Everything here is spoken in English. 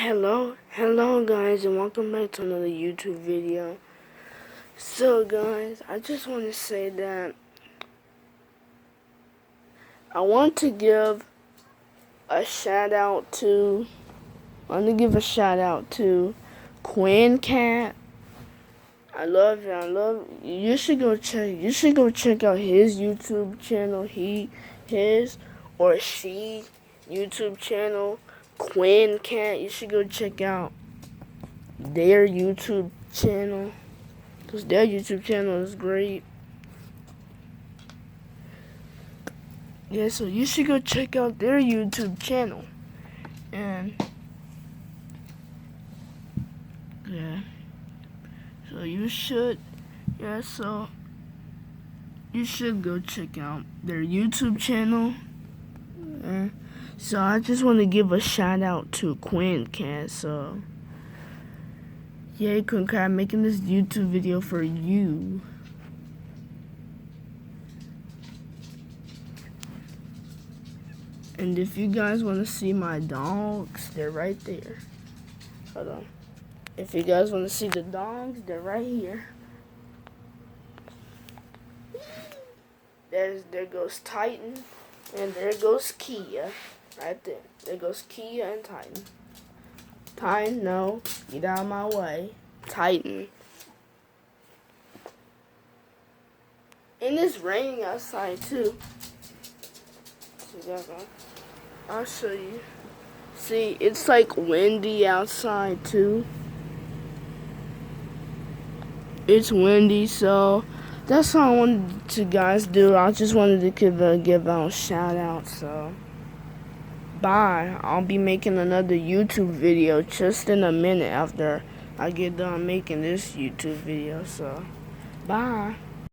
Hello guys, and welcome back to another YouTube video. So guys, I just want to say that I want to give a shout out to Quinn Cat. I love it. You should go check out his YouTube channel. His or she YouTube channel, Quinn Cat. You should go check out their YouTube channel, because their YouTube channel is great. Yeah, so you should go check out their YouTube channel. And yeah, so you should go check out their YouTube channel. So I just want to give a shout out to Quinn Cat. So yeah, Quinn Cat, I'm making this YouTube video for you. And if you guys want to see my dogs, they're right there. Hold on. If you guys want to see the dogs, they're right here. There goes Titan, and there goes Kia, right there. There goes Kia and Titan. Titan, no, get out of my way. Titan. And it's raining outside too. I'll show you. See, it's like windy outside too. It's windy, so that's all I wanted to guys do. I just wanted to give out a shout out. So bye. I'll be making another YouTube video just in a minute after I get done making this YouTube video. So bye.